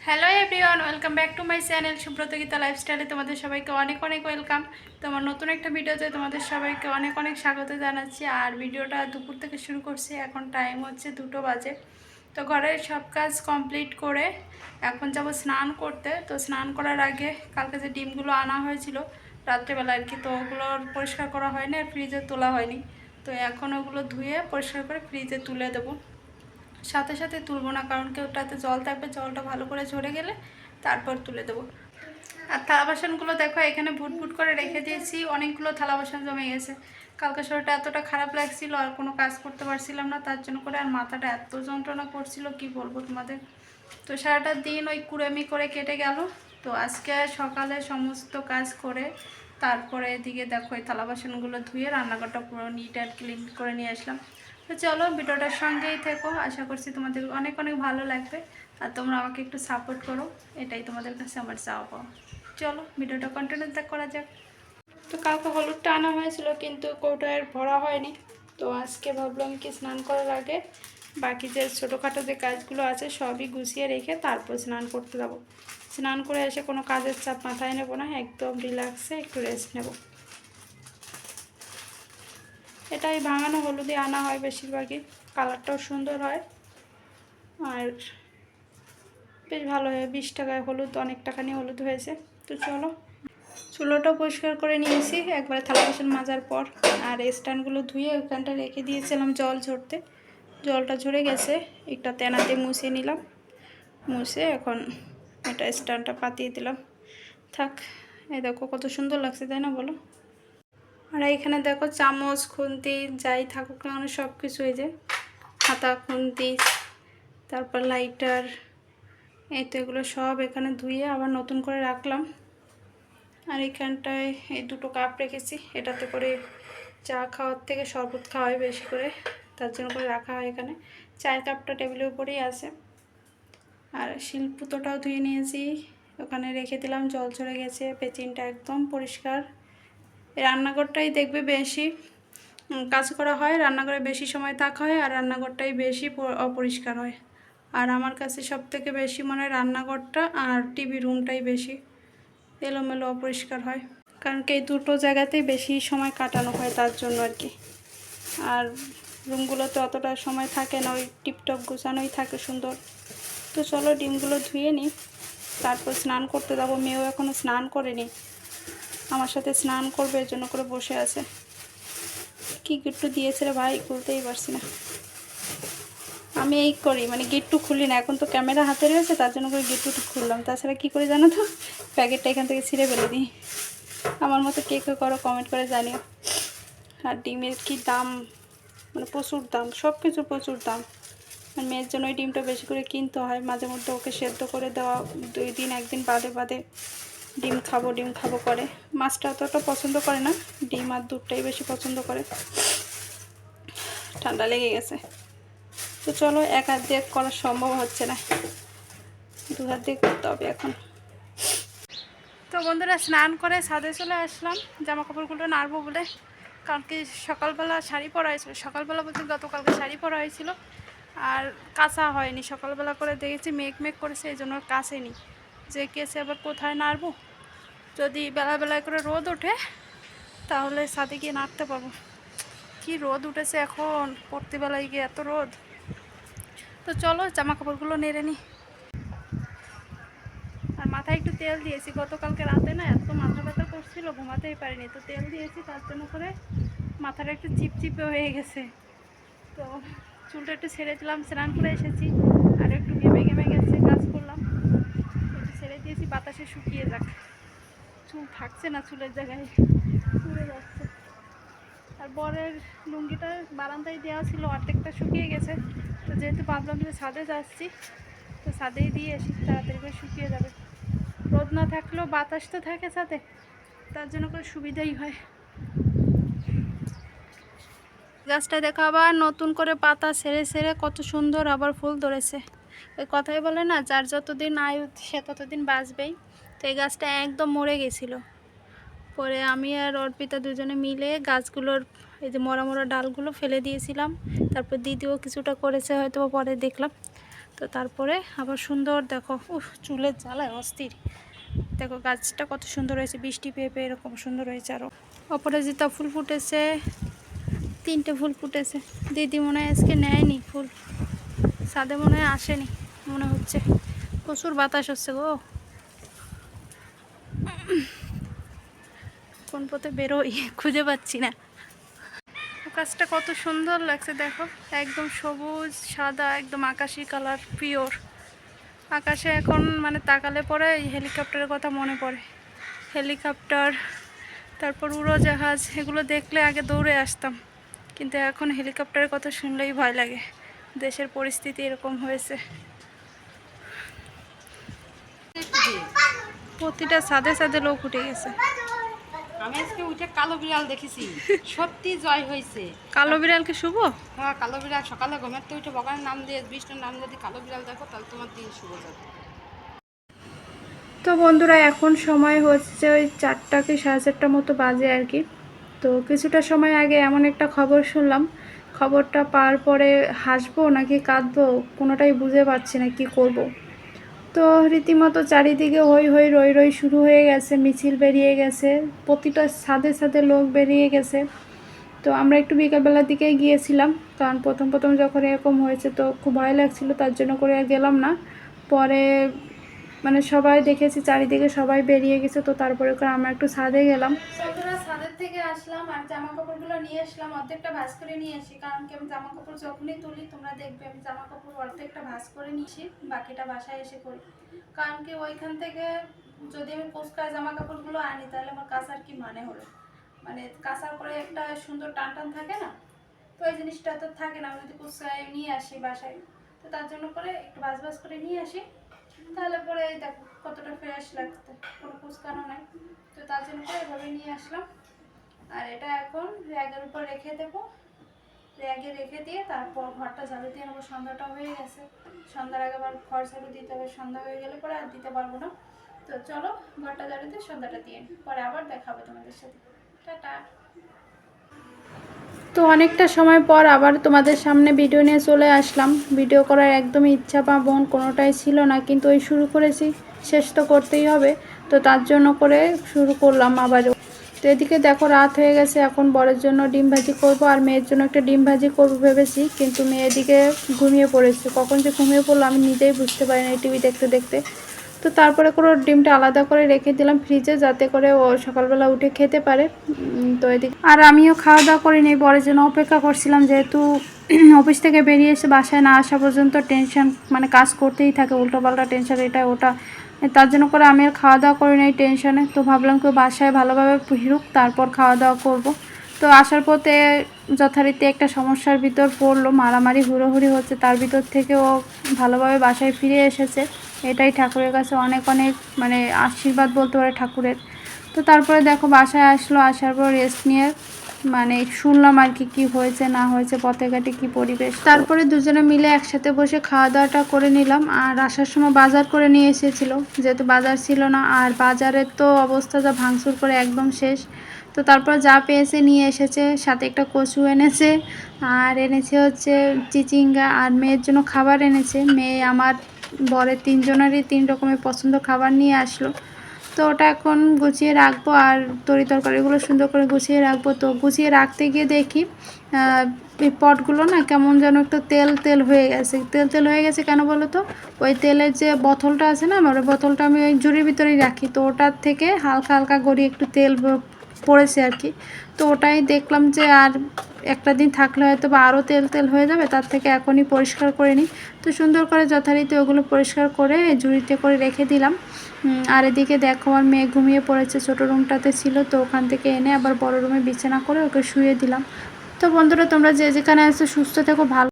Hello everyone, welcome back to my channel Subrata Gita লাইফস্টাইলে তোমাদের সবাইকে অনেক অনেক ওয়েলকাম। তোমার নতুন একটা ভিডিওতে তোমাদের সবাইকে অনেক অনেক স্বাগত জানাচ্ছি। আর ভিডিওটা দুপুর থেকে শুরু করছি, এখন টাইম হচ্ছে 2টো বাজে। তো ঘরের সব কাজ কমপ্লিট করে এখন যাব স্নান করতে। তো স্নান করার আগে কালকে যে ডিমগুলো আনা হয়েছিল রাত্রেবেলা আর কি, তো ওগুলো পরিষ্কার করা হয়নি আর ফ্রিজে তোলা হয়নি। তো এখন ওগুলো ধুয়ে পরিষ্কার করে ফ্রিজে তুলে দেবো। সাথে সাথে তুলবো না, কারণ কি ওটাতে জল থাকবে, জলটা ভালো করে ঝরে গেলে তারপর তুলে দেবো। আর থালা বাসনগুলো দেখো এখানে ভুট ভুট করে রেখে দিয়েছি, অনেকগুলো থালা বাসন জমে গেছে। কালকে শরীরটা এতটা খারাপ লাগছিল আর কোনো কাজ করতে পারছিলাম না, তার জন্য করে আর মাথাটা এত যন্ত্রণা করছিল কি বলবো তোমাদের। তো সারাটা দিন ওই কুড়েমি করে কেটে গেল। তো আজকে সকালে সমস্ত কাজ করে তারপরে এদিকে দেখো এই থালা বাসনগুলো ধুয়ে রান্নাঘরটা পুরো নিট অ্যান্ড ক্লিন করে নিয়ে আসলাম। তো চলো ভিডিওটার সঙ্গেই থেকো, আশা করছি তোমাদের অনেক অনেক ভালো লাগবে আর তোমরা আমাকে একটু সাপোর্ট করো, এটাই তোমাদের কাছে আমার চাওয়া পাওয়া। চলো ভিডিওটা কন্টিনিউ করা যাক। তো কালকে হলুদটা আনা হয়েছিল কিন্তু কৌটায় ভরা হয়নি। তো আজকে ভাবলাম কি স্নান করার আগে বাকি যে ছোটোখাটো যে কাজগুলো আছে সবই গুছিয়ে রেখে তারপর স্নান করতে যাবো। স্নান করে এসে কোনো কাজের চাপ মাথায় নেবো না, একদম রিল্যাক্সে একটু রেস্ট নেব। এটাই ভাঙানো হলুদই আনা হয় বেশিরভাগই, কালারটাও সুন্দর হয় আর বেশ ভালো হয়। 20 টাকায় হলুদ, অনেক টাকা নিয়ে হলুদ হয়েছে। তো চলো, চুলোটা পরিষ্কার করে নিয়েছি একবারে থালা বাসন মাজার পর। আর স্ট্যান্ডগুলো ধুয়ে ওখানটা রেখে দিয়েছিলাম জল ঝরতে, জলটা ঝরে গেছে, একটা তেনাতে মুছে নিলাম। মুছে এখন এটা স্ট্যান্ডটা পাতিয়ে দিলাম। থাক, এই দেখো কত সুন্দর লাগছে তাই না বলো। আর এইখানে দেখো চামচ খুন্তি যাই থাকুক না কেন সব কিছু, এই যে হাতা খুন্তি তারপর লাইটার, এই তো এগুলো সব এখানে ধুয়ে আবার নতুন করে রাখলাম। আর এখানটায় এই 2টো কাপ রেখেছি, এটাতে করে চা খাওয়ার থেকে শরবত খাওয়াই বেশি করে, তার জন্য করে রাখা হয় এখানে। চায়ের কাপটা টেবিলের উপরেই আছে। আর শিলপুতোটাও ধুয়ে নিয়েছি, ওখানে রেখে দিলাম, জল ঝরে গেছে, পেচিনটা একদম পরিষ্কার। এই রান্নাঘরটাই দেখবে বেশি কাজ করা হয়, রান্নাঘরে বেশি সময় থাকা হয় আর রান্নাঘরটাই বেশি অপরিষ্কার হয়। আর আমার কাছে সব থেকে বেশি মনে হয় রান্নাঘরটা আর টিভি রুমটাই বেশি এলোমেলো অপরিষ্কার হয়, কারণ কি এই 2টো জায়গাতেই বেশি সময় কাটানো হয় তার জন্য আর কি। আর রুমগুলোতে অতটা সময় থাকে না, ওই টিপটপ গোছানোই থাকে সুন্দর। তো চলো ডিমগুলো ধুয়ে নিই, তারপর স্নান করতে যাবো। মেয়েও এখনও স্নান করেনি, আমার সাথে স্নান করবে এর জন্য করে বসে আছে। কি গিট্টু দিয়েছে রে ভাই, খুলতেই পারছি না। আমি এই করি মানে গিট্টু খুলি না, এখন তো ক্যামেরা হাতে রয়েছে তার জন্য করে গিট্টুটা খুললাম, তাছাড়া কী করে জানো তো, প্যাকেটটা এখান থেকে ছিঁড়ে ফেলে দিই। আমার মতো কে কে করো কমেন্ট করে জানিও। আর ডিমের কি দাম, মানে প্রচুর দাম, সব কিছুর প্রচুর দাম। আর মেয়ের জন্য ওই ডিমটা বেশি করে কিনতে হয়, মাঝে মধ্যে ওকে সেদ্ধ করে দেওয়া, 2 দিন 1 দিন বাদে বাদে ডিম খাবো করে। মাছটা অতটা পছন্দ করে না, ডিম আর দুধটাই বেশি পছন্দ করে। ঠান্ডা লেগে গেছে। তো চলো, এক হাত দিয়ে করা সম্ভব হচ্ছে না, 2 হাত দিয়ে করতে হবে এখন। তো বন্ধুরা স্নান করে ছাদে চলে আসলাম জামা কাপড়গুলো নাড়বো বলে, কারণ কি সকালবেলা শাড়ি পরা হয়েছিল, সকালবেলা বলতে গতকালকে শাড়ি পরা হয়েছিল আর কাঁচা হয়নি। সকালবেলা করে দেখেছি মেঘ মেঘ করেছে, এই জন্য কাছেনি, যে কেসে আবার কোথায় নাড়বো। যদি বেলায় করে রোদ ওঠে তাহলে ছাদে গিয়ে নাড়তে পারবো। কি রোদ উঠেছে এখন, পড়তেবেলায় গিয়ে এত রোদ। তো চলো জামা কাপড়গুলো নেড়ে নিই। আর মাথায় একটু তেল দিয়েছি, গতকালকে রাতে না এত মাথা ব্যথা করছিল, ঘুমাতেই পারিনি, তো তেল দিয়েছি তার জন্য করে মাথাটা একটু চিপচিপে হয়ে গেছে। তো চুলটা একটু ছেড়ে দিলাম, স্নান করে এসেছি আর একটু ঘেমে ঘেমে গেছে, কাজ করলাম, একটু ছেড়ে দিয়েছি বাতাসে শুকিয়ে যাক। চুল থাকছে না চুলের জায়গায়, উড়ে যাচ্ছে। আর বরের লুঙ্গিটা বারান্দায় দেওয়া ছিল, অর্ধেকটা শুকিয়ে গেছে। তো যেহেতু ভাবলাম যে ছাদে যাচ্ছি, তো ছাদেই দিয়ে এসে তাড়াতাড়ি করে শুকিয়ে যাবে। রোদ না থাকলেও বাতাস তো থাকে ছাদে, তার জন্য করে সুবিধাই হয়। গাছটা দেখো আবার নতুন করে পাতা ছেড়ে ছেড়ে কত সুন্দর আবার ফুল ধরেছে। ওই কথাই বলে না, যার যতদিন আয়ু সে ততদিন বাঁচবেই। তো এই গাছটা একদম মরে গেছিলো, পরে আমি আর অর্পিতা দুজনে মিলে গাছগুলোর এই যে মরা মরা ডালগুলো ফেলে দিয়েছিলাম, তারপর দিদিও কিছুটা করেছে হয়তো পরে দেখলাম। তো তারপরে আবার সুন্দর দেখো, চুলের জ্বালায় অস্থির। দেখো গাছটা কত সুন্দর হয়েছে, বৃষ্টি পেয়ে পেয়ে এরকম সুন্দর হয়েছে। আরও অপরাজিতা ফুল ফুটেছে, 3টে ফুল ফুটেছে। দিদি মনে হয় আজকে নেয়নি ফুল, ছাদে মনে হয় আসেনি মনে হচ্ছে, প্রচুর বাতাস হচ্ছে গো। কোন পথে বেরোই খুঁজে পাচ্ছি না। আকাশটা কত সুন্দর লাগছে দেখো, একদম সবুজ সাদা, একদম আকাশি কালার, পিওর। আকাশে এখন মানে তাকালে পরে এই হেলিকপ্টারের কথা মনে পড়ে। হেলিকপ্টার, তারপর উড়োজাহাজ, এগুলো দেখলে আগে দৌড়ে আসতাম, কিন্তু এখন হেলিকপ্টারের কথা শুনলেই ভয় লাগে। দেশের পরিস্থিতি এরকম হয়েছে। প্রতিটা ছাদে ছাদে লোক উঠে গেছে। আমি আজকে উঠে কালো বিড়াল দেখেছি, সত্যি জয় হয়েছে। কালো বিড়াল কি শুভ? হ্যাঁ, কালো বিড়াল সকালে ঘুমের তো উঠে ভগবানের নাম দিয়ে, বিষ্ণুর নাম যদি কালো বিড়াল দেখো তাহলে তোমার দিন শুভ যাবে। তো বন্ধুরা এখন সময় হচ্ছে ওই 4টা কি 4:30 মতো বাজে আর কি। তো কিছুটা সময় আগে এমন একটা খবর শুনলাম, খবরটা পাওয়ার পরে হাসবো নাকি কাঁদবো কোনোটাই বুঝে পাচ্ছি না কি করব। তো রীতিমতো চারিদিকে হই হই রই রই শুরু হয়ে গেছে, মিছিল বেরিয়ে গেছে, প্রতিটা ছাদে ছাদে লোক বেরিয়ে গেছে। তো আমরা একটু বিকালবেলার দিকে গিয়েছিলাম, কারণ প্রথম প্রথম যখন এরকম হয়েছে তো খুব ভয় লাগছিল, তার জন্য করে গেলাম না। পরে মানে সবাই দেখেছি চারিদিকে সবাই বেরিয়ে গেছে, তো তারপরে করে আমরা একটু ছাদে গেলাম। বন্ধুরা ছাদের থেকে আসলাম আর জামা কাপড়গুলো নিয়ে আসলাম, অর্ধেকটা ভাঁজ করে নিয়ে আসি, কারণ কি আমি জামা কাপড় যখনই তুলি তোমরা দেখবে আমি জামা কাপড় অর্ধেকটা ভাঁজ করে নিয়েছি, বাকিটা বাসায় এসে করি। কারণ কি ওইখান থেকে যদি আমি কোচকায় জামা কাপড়গুলো আনি তাহলে আমার কাচার কি মানে হলো, মানে কাচার পরে একটা সুন্দর টান টান থাকে না, তো এই জিনিসটা তো থাকে না। আমি যদি কোচকায় নিয়ে আসি বাসায়, তো তার জন্য করে একটু ভাঁজ ভাঁজ করে নিয়ে আসি, তাহলে পরে দেখো কতটা ফ্রেশ লাগছে, কোনো কুচকানো নাই। তো তার জন্য করে এভাবে নিয়ে আসলাম। আর এটা এখন র্যাগের উপর রেখে দেবো, র্যাগে রেখে দিয়ে তারপর ঘরটা ঝাড়ু দিয়ে নেবো। সন্ধ্যাটা হয়ে গেছে, সন্ধ্যার আগে আবার ঘর ঝাড়ু দিতে হবে, সন্ধ্যা হয়ে গেলে পরে আর দিতে পারবো না। তো চলো ঘরটা ঝাড়ু দিয়ে সন্ধ্যাটা দিয়ে পরে আবার দেখাবো তোমাদের সাথে। টাটা। তো অনেকটা সময় পর আবার তোমাদের সামনে ভিডিও নিয়ে চলে আসলাম। ভিডিও করার একদমই ইচ্ছা বা মন কোনোটাই ছিল না, কিন্তু ওই শুরু করেছি, শেষ তো করতেই হবে, তো তার জন্য করে শুরু করলাম আবারও। তো এদিকে দেখো রাত হয়ে গেছে, এখন বরের জন্য ডিম ভাজি করব আর মেয়ের জন্য একটা ডিম ভাজি করবো ভেবেছি, কিন্তু মেয়ে এদিকে ঘুমিয়ে পড়েছে। কখন যে ঘুমিয়ে পড়লো আমি নিজেই বুঝতে পারি না টিভি দেখতে দেখতে। তো তারপরে করে ডিমটা আলাদা করে রেখে দিলাম ফ্রিজে, যাতে করে ও সকালবেলা উঠে খেতে পারে। তো এদিকে আর আমিও খাওয়া দাওয়া করিনি, বরের জন্য অপেক্ষা করছিলাম, যেহেতু অফিস থেকে বেরিয়ে এসে বাসায় না আসা পর্যন্ত টেনশন, মানে কাজ করতেই থাকে, উল্টোপাল্টা টেনশন এটা ওটা, তার জন্য করে আমি আর খাওয়া দাওয়া করি নাই টেনশনে। তো ভাবলাম কেউ বাসায় ভালোভাবে ফিরুক তারপর খাওয়া দাওয়া করব। তো আসার পথে যথারীতি একটা সমস্যার ভিতর পড়লো, মারামারি হুড়োহুড়ি হচ্ছে, তার ভিতর থেকে ও ভালোভাবে বাসায় ফিরে এসেছে। এটাই ঠাকুরের কাছে অনেক অনেক মানে আশীর্বাদ বলতে পারে ঠাকুরের। তো তারপরে দেখো বাসায় আসলো, আসার পর রেস্ট নিয়ে মানে শুনলাম আর কি কী হয়েছে না হয়েছে, পথে ঘাটে কী পরিবেশ। তারপরে দুজনে মিলে একসাথে বসে খাওয়া দাওয়াটা করে নিলাম। আর আসার সময় বাজার করে নিয়ে এসেছিলো, যেহেতু বাজার ছিল না, আর বাজারের তো অবস্থা যা ভাঙচুর করে একদম শেষ। তো তারপর যা পেয়েছে নিয়ে এসেছে, সাথে একটা কচু এনেছে, আর এনেছে হচ্ছে চিচিঙ্গা, আর মেয়ের জন্য খাবার এনেছে। মেয়ে আমার বরের 3জনেরই 3 রকমের পছন্দ খাবার নিয়ে আসলো। তো ওটা এখন গুছিয়ে রাখবো, আর তরকারিগুলো সুন্দর করে গুছিয়ে রাখবো। তো গুছিয়ে রাখতে গিয়ে দেখি এই পটগুলো না কেমন যেন একটু তেল তেল হয়ে গেছে। তেল তেল হয়ে গেছে কেন বলো তো, ওই তেলের যে বোতলটা আছে না, আমার ওই বোতলটা আমি ওই ঝুড়ির ভিতরেই রাখি, তো ওটার থেকে হালকা হালকা গড়িয়ে একটু তেল পড়েছে আর কি। তো ওটাই দেখলাম যে আর একটা দিন থাকলে হয়তো বা আরও তেল তেল হয়ে যাবে, তার থেকে এখনই পরিষ্কার করে নিই। তো সুন্দর করে যথারীতি ওগুলো পরিষ্কার করে ঝুড়িতে করে রেখে দিলাম। আর এদিকে দেখো আমার মেয়ে ঘুমিয়ে পড়েছে, ছোটো রুমটাতে ছিল, তো ওখান থেকে এনে আবার বড় রুমে বিছানা করে ওকে শুয়ে দিলাম। তো বন্ধুরা তোমরা যে যেখানে আছো সুস্থ থেকো, ভালো